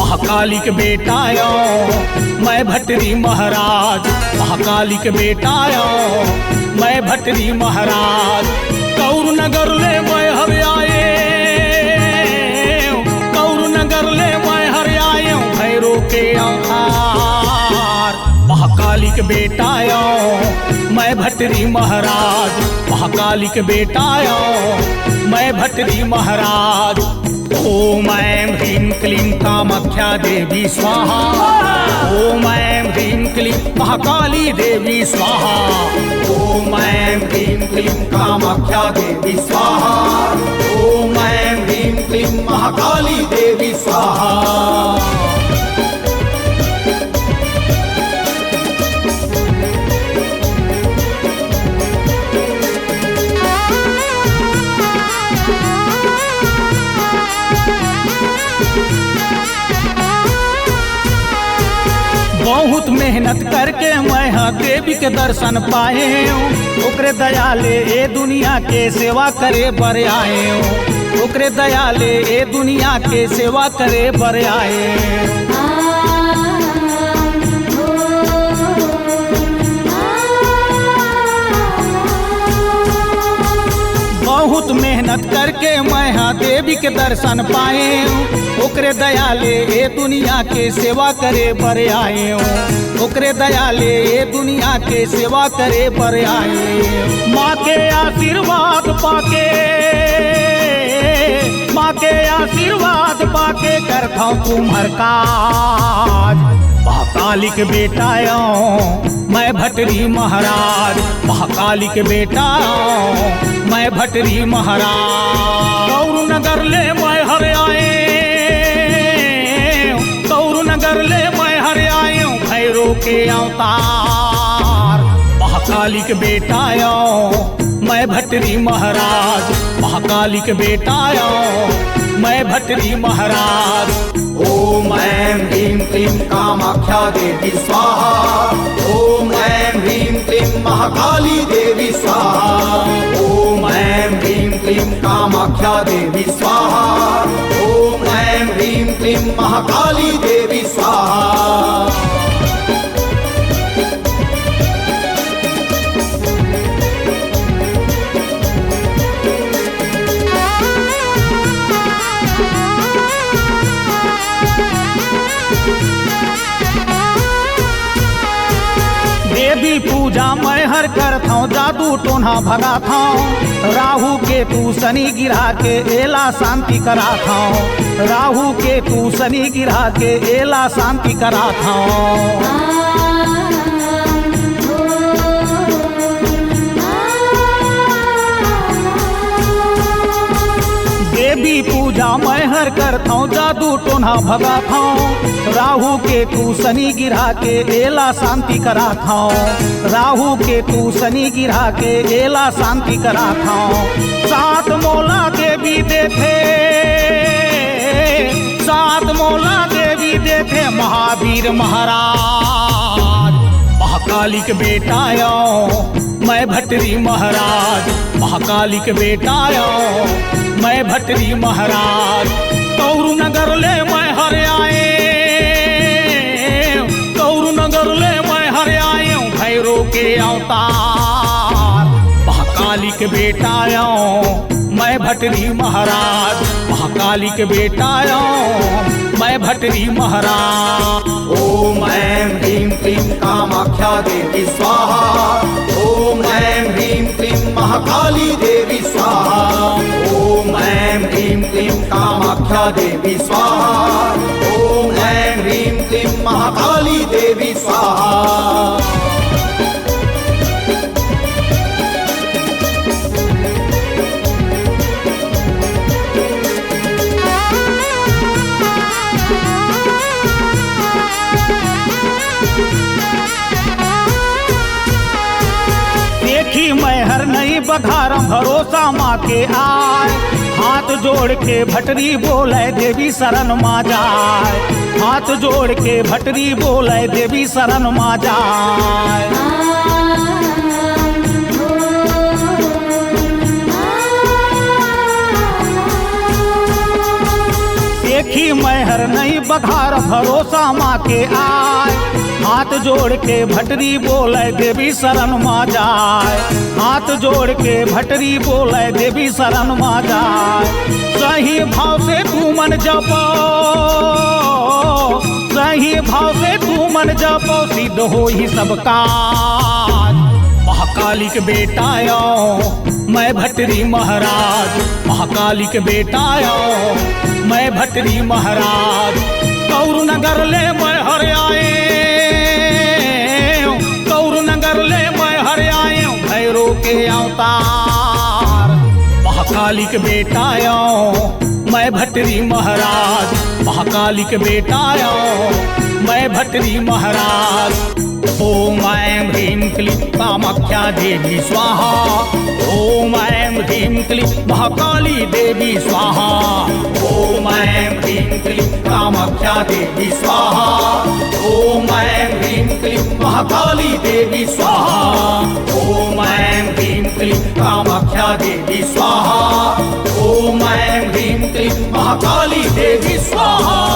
महाकाली के बेटा आयो मैं भटरी महाराज, महाकाली के बेटा आयो मैं भटरी महाराज। कौर नगर ले मैं हर आए, कौर नगर ले मैं हर आए भैरो के आहार। महाकाली के बेटा आयो मैं भटरी महाराज, महाकाली के बेटा आयो मैं भटरी महाराज। ओम ऐं ह्रीं क्लीं कामाख्या देवी स्वाहा, ओम ऐं ह्रीं क्लीं महाकाली देवी स्वाहा, ओम ऐं ह्रीं क्लीं कामाख्या देवी स्वाहा, ओम ऐं ह्रीं क्लीं महाकाली देवी स्वाहा। बहुत मेहनत करके मैं हाँ देवी के दर्शन पाए, ओकरे दयाले ए दुनिया के सेवा करे बर आए, ओकरे दयाले ए दुनिया के सेवा करे बर आए। बहुत मेहनत करके मैं हाँ देवी के दर्शन पाए, ओकरे दयाले ए दुनिया के सेवा करे बर आए, ओकरे दयाले ए दुनिया के सेवा करे बर आए। माँ के आशीर्वाद पाके, माँ के आशीर्वाद पाके करता हूँ तुम्हार काज। महाकाली के बेटा आयो मैं भटरी महाराज, महाकाली के बेटा आयो मैं भटरी महाराज। कौर नगर ले मैं हर आए, कौर नगर ले मैं हर आए भैरो के अवतार। महाकाली के बेटा आयो मैं भटरी महाराज, महाकाली के बेटा आयो मैं भटरी महाराज। ओम ऐं ह्रीं क्लीं कामाख्या देवी स्वाहा, ओम ऐं ह्रीं क्लीं महाकाली देवी स्वाहा, ओम ऐं ह्रीं क्लीं कामाख्या देवी स्वाहा, ओम ऐं ह्रीं क्लीं महाकाली देवी स्वाहा। देवी पूजा मैं हर करता हूँ, जादू टोना भगाता हूँ, राहु के तू शनि गिरा के एला शांति कराता हूँ, राहु के तू शनि गिरा के एला शांति कराता हूँ। देवी पूजा मैं हर करता हूँ, जादू टोना भगाता हूँ, राहु के तू शनि गिरा के एला शांति कराता हूँ, राहु के तू शनि गिरा के एला शांति कराता हूँ। सात मोला देवी देखे, सात मोला देवी देखे महावीर महाराज। महाकाली के बेटा आयो मैं भटरी महाराज, महाकाली के बेटा आयो मैं भटरी महाराज। कौर नगर ले मैं हर आए, कौर नगर ले मैं हर आए भैरो के अवतार। महाकाली के बेटा आयो मैं भटरी महाराज, महाकाली के बेटा आयो मैं भटरी महाराज। ओम ऐं ह्रीं क्लीं कामाख्या देवी स्वाहा, ओम ऐं ह्रीं क्लीं महाकाली देवी स्वाहा, ओम ऐं ह्रीं क्लीं कामाख्या देवी स्वाहा, ओम ऐं ह्रीं क्लीं महाकाली देवी स्वाहा। नहीं बघारम भरोसा माँ के आए। हाथ जोड़ के भटरी बोले देवी शरण माँ जाए। हाथ जोड़ के भटरी बोले देवी शरण माँ जाए। देखी मैहर नहीं बघार भरोसा माँ के आए। हाथ जोड़ के भटरी बोले देवी शरण माँ जाए। हाथ जोड़ के भटरी बोले देवी शरण माँ जाए। सही भाव से तू मन जपो, सही भाव से तू मन जपो, सिद्ध हो ही सब काज। महाकाली के बेटा आओ मैं भटरी महाराज। महाकाली के बेटा आओ मैं भटरी महाराज। कौर नगर ले मैं हर आए, कौर नगर ले मैं हर आए, भैरो के अवतार। महाकाली के बेटा आओ मैं भटरी महाराज। महाकाली के बेटा आओ मैं भटरी महाराज। ओम ऐं ह्रीं क्लीं कामाख्या देवी स्वाहा। ओम ऐं ह्रीं क्लीं महाकाली देवी स्वाहा। ओम ऐं ह्रीं क्लीं कामाख्या देवी स्वाहा। ओम ऐं ह्रीं क्लीं महाकाली देवी स्वाहा। ओम ऐं ह्रीं क्लीं कामाख्या देवी स्वाहा। ओम ऐं ह्रीं क्लीं महाकाली देवी स्वाहा।